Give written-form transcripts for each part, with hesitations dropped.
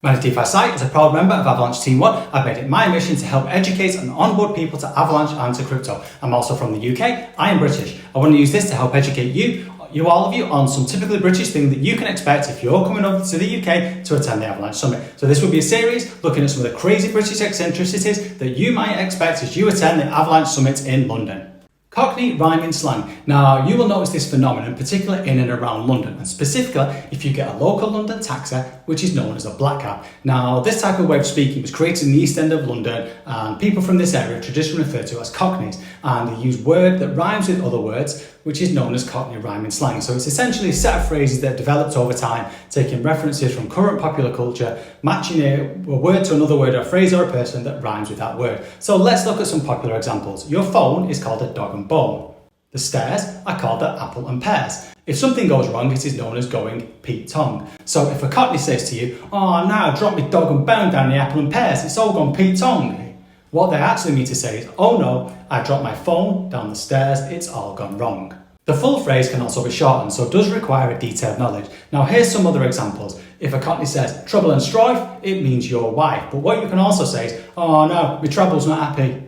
Managed Defi site is a proud member of Avalanche Team 1. I've made it my mission to help educate and onboard people to Avalanche and to crypto. I'm also from the UK, I am British. I want to use this to help educate all of you on some typically British thing that you can expect if you're coming over to the UK to attend the Avalanche Summit. So this will be a series looking at some of the crazy British eccentricities that you might expect as you attend the Avalanche Summit in London. Cockney rhyming slang. Now, you will notice this phenomenon, particularly in and around London, and specifically if you get a local London taxi, which is known as a black cab. Now, this type of way of speaking was created in the East End of London, and people from this area are traditionally referred to as Cockneys, and they use word that rhymes with other words, which is known as Cockney rhyming slang. So it's essentially a set of phrases that have developed over time, taking references from current popular culture, matching a word to another word, or a phrase or a person that rhymes with that word. So let's look at some popular examples. Your phone is called a dog and bone. The stairs are called the apple and pears. If something goes wrong, it is known as going Pete Tong. So if a Cockney says to you, "Oh, now drop me dog and bone down the apple and pears, it's all gone Pete Tong," what they actually mean to say is, "Oh no, I dropped my phone down the stairs, it's all gone wrong." The full phrase can also be shortened, so it does require a detailed knowledge. Now here's some other examples. If a Cockney says, "Trouble and strife," it means your wife. But what you can also say is, "Oh no, my trouble's not happy."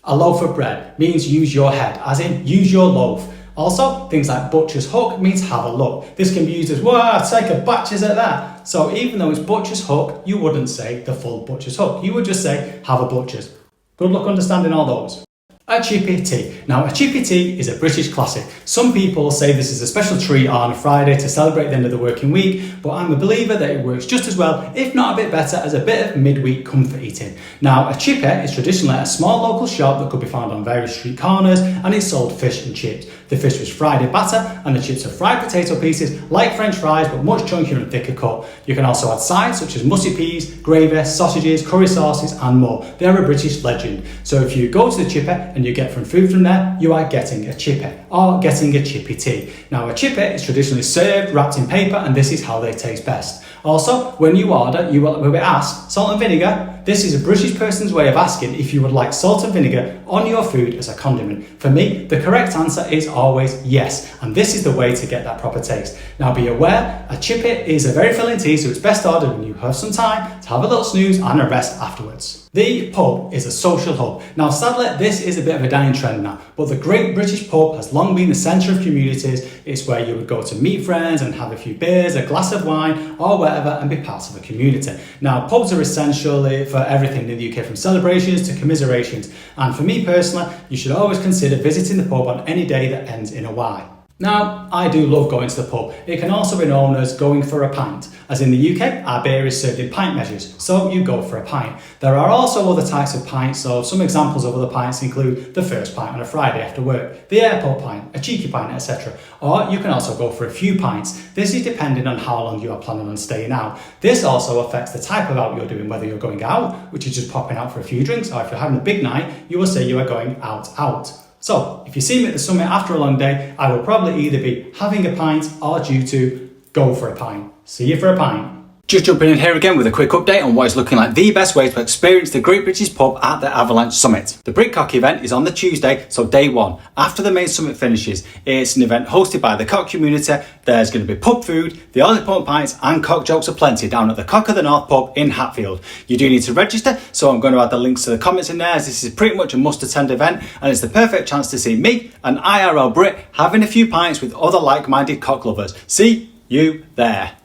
A loaf of bread means use your head, as in use your loaf. Also, things like butcher's hook means have a look. This can be used as, "Wow, take a butcher's at that." So even though it's butcher's hook, you wouldn't say the full butcher's hook. You would just say, have a butcher's. Good luck understanding all those. A chippy tea. Now, a chippy tea is a British classic. Some people say this is a special treat on a Friday to celebrate the end of the working week, but I'm a believer that it works just as well, if not a bit better, as a bit of midweek comfort eating. Now, a chippy is traditionally a small local shop that could be found on various street corners, and it sold fish and chips. The fish was fried in batter, and the chips are fried potato pieces, like French fries, but much chunkier and thicker cut. You can also add sides such as musty peas, gravy, sausages, curry sauces, and more. They're a British legend. So if you go to the chippy and you get from food from there, you are getting a chippy or getting a chippy tea. Now, a chippy is traditionally served wrapped in paper, and this is how they taste best. Also, when you order, you will be asked, salt and vinegar? This is a British person's way of asking if you would like salt and vinegar on your food as a condiment. For me, the correct answer is always yes, and this is the way to get that proper taste. Now be aware, a chippy is a very filling tea, so it's best ordered when you have some time to have a little snooze and a rest afterwards. The pub is a social hub. Now sadly, this is a bit of a dying trend now, but the Great British Pub has long been the centre of communities. It's where you would go to meet friends and have a few beers, a glass of wine, or whatever, and be part of a community. Now, pubs are essential for everything in the UK, from celebrations to commiserations. And for me personally, you should always consider visiting the pub on any day that ends in a Y. Now, I do love going to the pub. It can also be known as going for a pint. As in the UK, our beer is served in pint measures, so you go for a pint. There are also other types of pints, so some examples of other pints include the first pint on a Friday after work, the airport pint, a cheeky pint, etc. Or you can also go for a few pints. This is depending on how long you are planning on staying out. This also affects the type of out you're doing, whether you're going out, which is just popping out for a few drinks, or if you're having a big night, you will say you are going out. So, if you see me at the summit after a long day, I will probably either be having a pint or due to go for a pint. See you for a pint. Just jumping in here again with a quick update on what is looking like the best way to experience the Great British Pub at the Avalanche Summit. The Brit Cock event is on the Tuesday, so day one, after the main summit finishes. It's an event hosted by the Cock community. There's going to be pub food, the all important pints, and cock jokes aplenty down at the Cock of the North pub in Hatfield. You do need to register, so I'm going to add the links to the comments in there, as this is pretty much a must-attend event, and it's the perfect chance to see me, an IRL Brit, having a few pints with other like-minded cock lovers. See you there.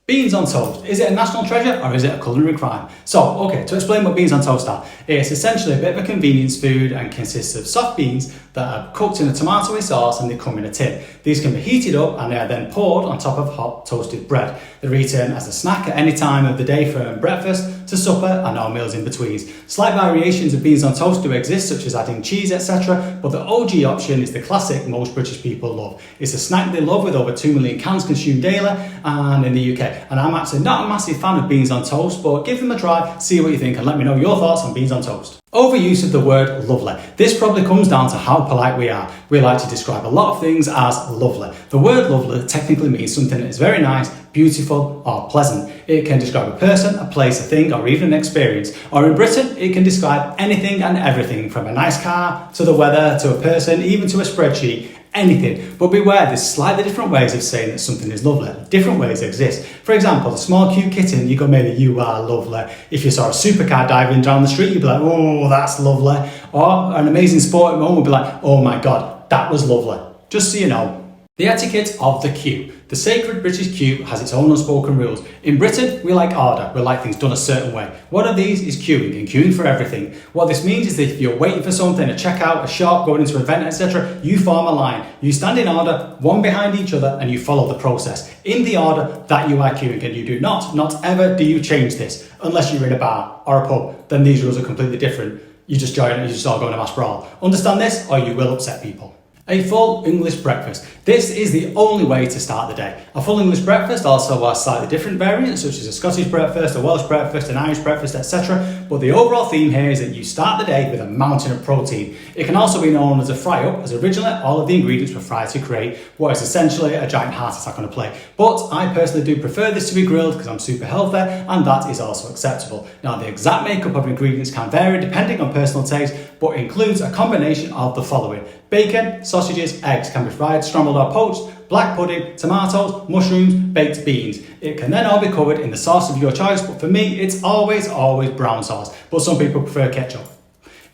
Beans on toast. Is it a national treasure or is it a culinary crime? So, okay, to explain what beans on toast are, it's essentially a bit of a convenience food and consists of soft beans that are cooked in a tomatoey sauce, and they come in a tin. These can be heated up and they are then poured on top of hot toasted bread. They're eaten as a snack at any time of the day, from breakfast to supper and all meals in between. Slight variations of beans on toast do exist, such as adding cheese, etc., but the OG option is the classic most British people love. It's a snack they love, with over 2 million cans consumed daily and in the UK. And I'm actually not a massive fan of beans on toast, but give them a try, see what you think, and let me know your thoughts on beans on toast. Overuse of the word lovely. This probably comes down to how polite we are. We like to describe a lot of things as lovely. The word lovely technically means something that is very nice, beautiful, or pleasant. It can describe a person, a place, a thing, or even an experience. Or in Britain, it can describe anything and everything, from a nice car to the weather to a person, even to a spreadsheet. anything. But beware, there's slightly different ways of saying that something is lovely. Different ways exist. For example, a small cute kitten, you go maybe "you are lovely." If you saw a supercar diving down the street, you'd be like, "Oh, that's lovely." Or an amazing sporting moment would be like, "Oh my God, that was lovely." Just so you know. The etiquette of the queue. The sacred British queue has its own unspoken rules. In Britain, we like order. We like things done a certain way. One of these is queuing, and queuing for everything. What this means is that if you're waiting for something, a checkout, a shop, going into an event, etc., you form a line. You stand in order, one behind each other, and you follow the process in the order that you are queuing. And you do not ever do you change this, unless you're in a bar or a pub. Then these rules are completely different. You just join and you just all go in a mass brawl. Understand this, or you will upset people. A full English breakfast. This is the only way to start the day. A full English breakfast also has slightly different variants, such as a Scottish breakfast, a Welsh breakfast, an Irish breakfast, etc. But the overall theme here is that you start the day with a mountain of protein. It can also be known as a fry-up, as originally all of the ingredients were fried to create what is essentially a giant heart attack on a plate. But I personally do prefer this to be grilled because I'm super healthy, and that is also acceptable. Now, the exact makeup of ingredients can vary depending on personal taste, but includes a combination of the following: bacon, sausages, eggs can be fried, scrambled or poached, black pudding, tomatoes, mushrooms, baked beans. It can then all be covered in the sauce of your choice, but for me it's always brown sauce, but some people prefer ketchup.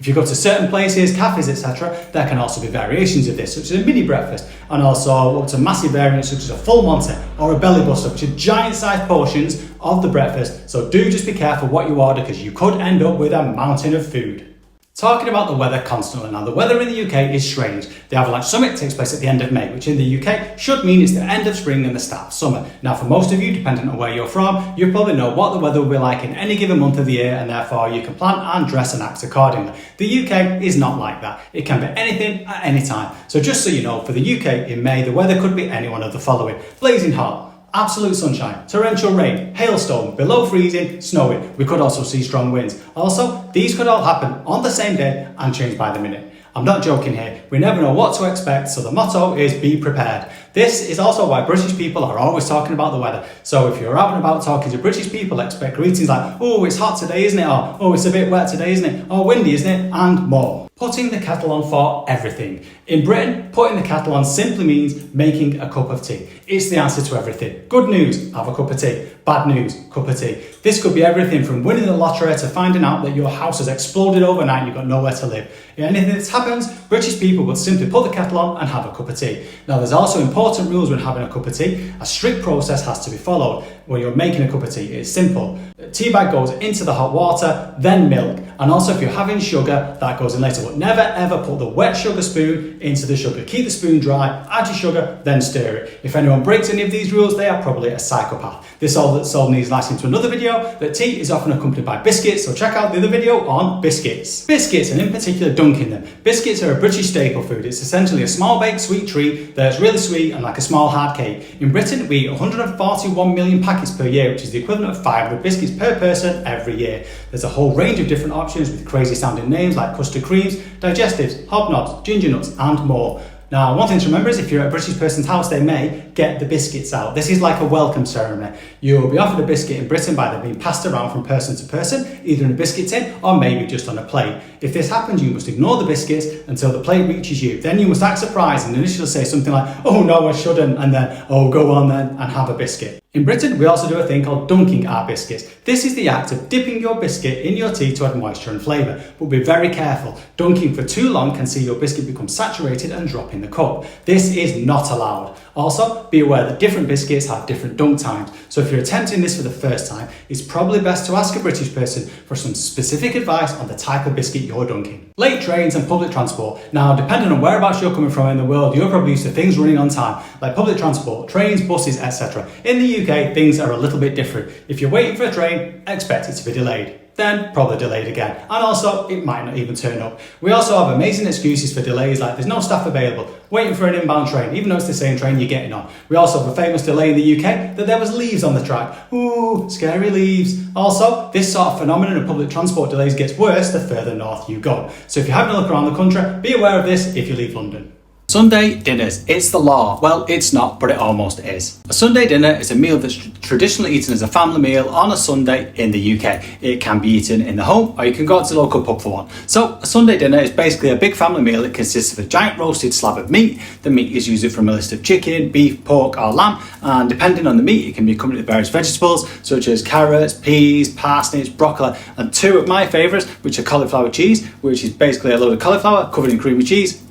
If you go to certain places, cafes, etc., there can also be variations of this, such as a mini breakfast, and also up to massive variants such as a full Monty or a belly buster, which are giant sized portions of the breakfast. So do just be careful what you order, because you could end up with a mountain of food. Talking about the weather constantly. Now, the weather in the UK is strange. The Avalanche Summit takes place at the end of May, which in the UK should mean it's the end of spring and the start of summer. Now, for most of you, depending on where you're from, you probably know what the weather will be like in any given month of the year, and therefore you can plan and dress and act accordingly. The UK is not like that. It can be anything at any time. So just so you know, for the UK in May, the weather could be any one of the following: blazing hot, absolute sunshine, torrential rain, hailstorm, below freezing, snowing. We could also see strong winds. Also, these could all happen on the same day and change by the minute. I'm not joking here. We never know what to expect, so the motto is be prepared. This is also why British people are always talking about the weather. So if you're out and about talking to British people, expect greetings like, "Oh, it's hot today, isn't it?" Or, "Oh, it's a bit wet today, isn't it?" Or, "Windy, isn't it?" And more. Putting the kettle on for everything. In Britain, putting the kettle on simply means making a cup of tea. It's the answer to everything. Good news, have a cup of tea. Bad news, cup of tea. This could be everything from winning the lottery to finding out that your house has exploded overnight and you've got nowhere to live. If anything that happens, British people will simply put the kettle on and have a cup of tea. Now, there's also important rules when having a cup of tea. A strict process has to be followed when you're making a cup of tea. It's simple. The tea bag goes into the hot water, then milk. And also, if you're having sugar, that goes in later. But never ever put the wet sugar spoon into the sugar. Keep the spoon dry, add your sugar, then stir it. If anyone breaks any of these rules, they are probably a psychopath. This all needs lasting to another video. That tea is often accompanied by biscuits, so check out the other video on biscuits. Biscuits, and in particular dunking them. Biscuits are a British staple food. It's essentially a small baked sweet treat that's really sweet and like a small hard cake. In Britain, we eat 141 million packets per year, which is the equivalent of 500 biscuits per person every year. There's a whole range of different options with crazy sounding names like custard creams, digestives, hobnobs, ginger nuts, and more. Now, one thing to remember is if you're at a British person's house, they may get the biscuits out. This is like a welcome ceremony. You'll be offered a biscuit in Britain by them being passed around from person to person, either in a biscuit tin or maybe just on a plate. If this happens, you must ignore the biscuits until the plate reaches you. Then you must act surprised and initially say something like, "Oh no, I shouldn't," and then, "Oh, go on then and have a biscuit." In Britain, we also do a thing called dunking our biscuits. This is the act of dipping your biscuit in your tea to add moisture and flavour. But be very careful. Dunking for too long can see your biscuit become saturated and drop in the cup. This is not allowed. Also, be aware that different biscuits have different dunk times. So if you're attempting this for the first time, it's probably best to ask a British person for some specific advice on the type of biscuit you're dunking. Late trains and public transport. Now, depending on whereabouts you're coming from in the world, you're probably used to things running on time, like public transport, trains, buses, etc. In the UK, things are a little bit different. If you're waiting for a train, expect it to be delayed. Then probably delayed again. And also, it might not even turn up. We also have amazing excuses for delays, like there's no staff available, waiting for an inbound train, even though it's the same train you're getting on. We also have a famous delay in the UK that there was leaves on the track. Ooh, scary leaves. Also, this sort of phenomenon of public transport delays gets worse the further north you go. So if you're having a look around the country, be aware of this if you leave London. Sunday dinners, it's the law. Well, it's not, but it almost is. A Sunday dinner is a meal that's traditionally eaten as a family meal on a Sunday in the UK. It can be eaten in the home, or you can go out to the local pub for one. So a Sunday dinner is basically a big family meal that consists of a giant roasted slab of meat. The meat is usually from a list of chicken, beef, pork or lamb, and depending on the meat it can be accompanied with various vegetables such as carrots, peas, parsnips, broccoli, and two of my favourites, which are cauliflower cheese, which is basically a load of cauliflower covered in creamy cheese.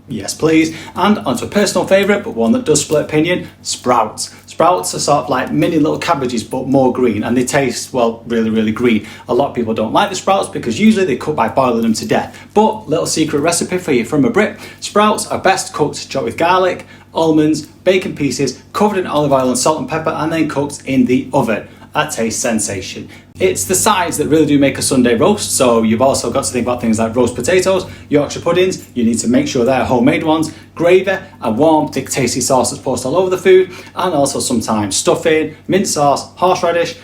Yes please. And onto a personal favourite, but one that does split opinion, sprouts. Sprouts are sort of like mini little cabbages but more green, and they taste, well, really green. A lot of people don't like the sprouts because usually they cook by boiling them to death. But little secret recipe for you from a Brit, sprouts are best cooked chopped with garlic, almonds, bacon pieces, covered in olive oil and salt and pepper, and then cooked in the oven. That tastes sensation. It's the sides that really do make a Sunday roast, so you've also got to think about things like roast potatoes, Yorkshire puddings, you need to make sure they're homemade ones, gravy, a warm, thick, tasty sauce that's poured all over the food, and also sometimes stuffing, mint sauce, horseradish,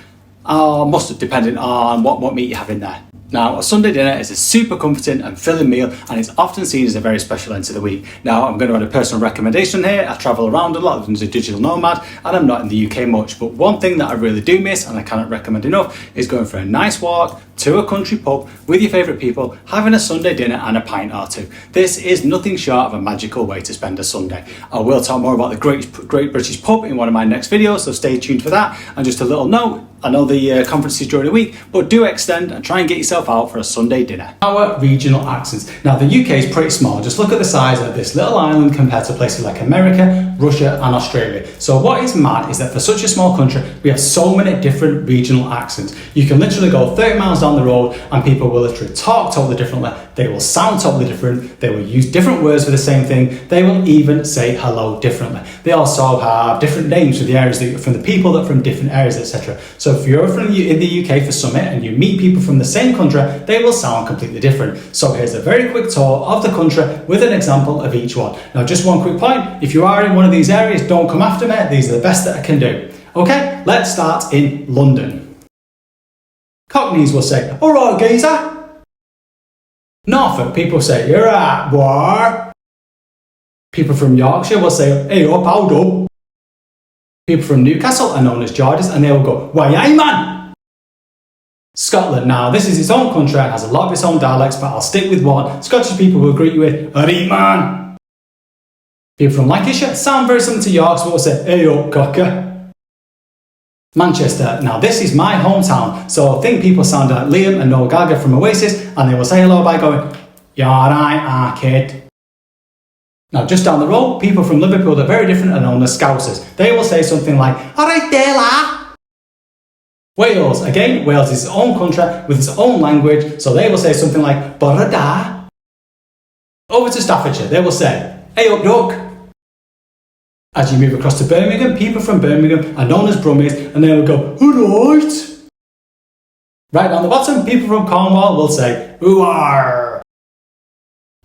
or mustard, depending on what meat you have in there. Now, a Sunday dinner is a super comforting and filling meal, and it's often seen as a very special end to the week. Now, I'm going to add a personal recommendation here. I travel around a lot as a digital nomad, and I'm not in the UK much, but one thing that I really do miss, and I cannot recommend enough, is going for a nice walk to a country pub with your favourite people, having a Sunday dinner and a pint or two. This is nothing short of a magical way to spend a Sunday. I will talk more about the Great British Pub in one of my next videos, so stay tuned for that. And just a little note, I know the conference is during the week, but do extend and try and get yourself out for a Sunday dinner. Our regional accents. Now, the UK is pretty small. Just look at the size of this little island compared to places like America, Russia and Australia. So what is mad is that for such a small country, we have so many different regional accents. You can literally go 30 miles down the road and people will literally talk totally differently. They will sound totally different. They will use different words for the same thing. They will even say hello differently. They also have different names for the areas from the people that are from different areas, etc. So if you're in the UK for Summit and you meet people from the same country, they will sound completely different. So here's a very quick tour of the country with an example of each one. Now, just one quick point, if you are in one of these areas, don't come after me. These are the best that I can do. Okay, let's start in London. Cockneys will say, "All right, geezer." Norfolk people say, "You're right, boy." People from Yorkshire will say, "Hey up, hold up." People from Newcastle are known as Geordies, and they will go, "Why, aye, man." Scotland, now this is its own country and has a lot of its own dialects, but I'll stick with one. Scottish people will greet you with, "Alright, man." People from Lancashire sound very similar to Yorks, but will say, "Hey up, cocker." Manchester, now this is my hometown, so I think people sound like Liam and Noel Gallagher from Oasis, and they will say hello by going, "You alright, kid?" Now, just down the road, people from Liverpool are very different and known as Scousers. They will say something like, "Alright there, la." Wales, again, Wales is its own country with its own language, so they will say something like, "Bora da." Over to Staffordshire, they will say, "Hey up, duck." As you move across to Birmingham, people from Birmingham are known as Brummies, and they will go, "Alright." Right down the bottom, people from Cornwall will say, "Ooh-ar."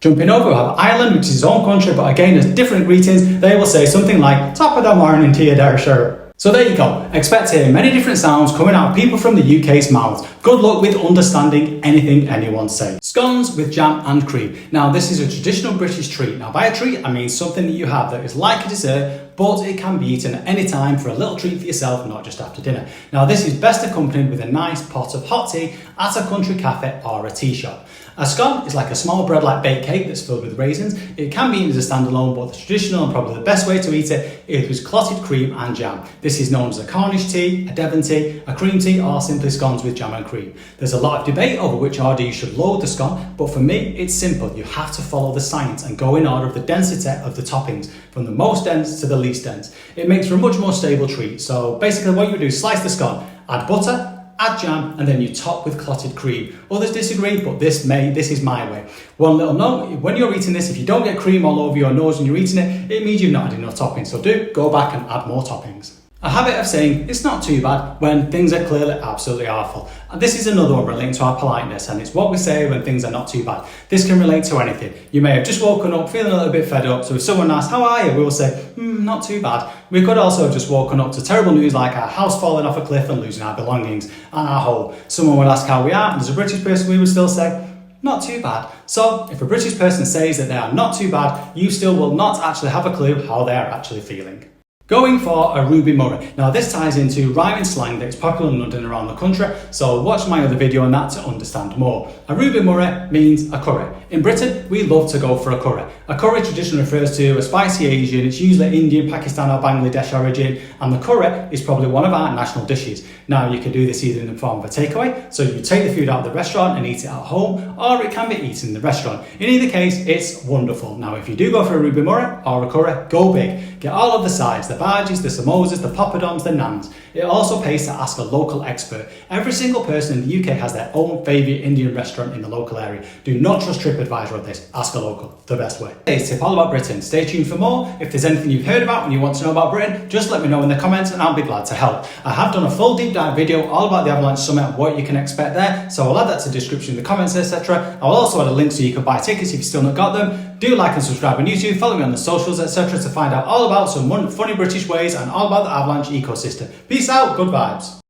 Jumping over, we have Ireland, which is its own country, but again, has different greetings. They will say something like, "Top of the morning to you there, sir." So there you go. Expect to hear many different sounds coming out of people from the UK's mouths. Good luck with understanding anything anyone says. Scones with jam and cream. Now, this is a traditional British treat. Now, by a treat, I mean something that you have that is like a dessert, but it can be eaten at any time for a little treat for yourself, not just after dinner. Now, this is best accompanied with a nice pot of hot tea at a country cafe or a tea shop. A scone is like a small bread-like baked cake that's filled with raisins. It can be eaten as a standalone, but the traditional and probably the best way to eat it is with clotted cream and jam. This is known as a Cornish tea, a Devon tea, a cream tea, or simply scones with jam and cream. There's a lot of debate over which order you should load the scone, but for me, it's simple. You have to follow the science and go in order of the density of the toppings, from the most dense to the least dense. It makes for a much more stable treat. So basically what you do is slice the scone, add butter, add jam, and then you top with clotted cream. Others disagree, but this is my way. One little note, when you're eating this, if you don't get cream all over your nose when you're eating it, it means you've not had enough toppings. So do go back and add more toppings. A habit of saying it's not too bad when things are clearly absolutely awful. And this is another one relating to our politeness, and it's what we say when things are not too bad. This can relate to anything. You may have just woken up feeling a little bit fed up, so if someone asks, "How are you?" we will say, "Not too bad." We could also have just woken up to terrible news like our house falling off a cliff and losing our belongings and our home. Someone would ask how we are, and as a British person we would still say, not too bad. So if a British person says that they are not too bad, you still will not actually have a clue how they are actually feeling. Going for a Ruby Murray. Now this ties into rhyming slang that is popular in London and around the country, so watch my other video on that to understand more. A Ruby Murray means a curry. In Britain, we love to go for a curry. A curry traditionally refers to a spicy Asian, it's usually Indian, Pakistan or Bangladesh origin, and the curry is probably one of our national dishes. Now you can do this either in the form of a takeaway, so you take the food out of the restaurant and eat it at home, or it can be eaten in the restaurant. In either case, it's wonderful. Now if you do go for a Ruby Murray or a curry, go big. Get all of the sides, the bhajis, the samosas, the poppadoms, the naans. It also pays to ask a local expert. Every single person in the UK has their own favourite Indian restaurant in the local area. Do not trust TripAdvisor on this, ask a local, the best way. Today's tip all about Britain. Stay tuned for more. If there's anything you've heard about and you want to know about Britain, just let me know in the comments and I'll be glad to help. I have done a full deep dive video all about the Avalanche Summit and what you can expect there, so I'll add that to the description in the comments, etc. I'll also add a link so you can buy tickets if you've still not got them. Do like and subscribe on YouTube, follow me on the socials, etc. to find out all about some funny British ways and all about the Avalanche ecosystem. Peace out, good vibes.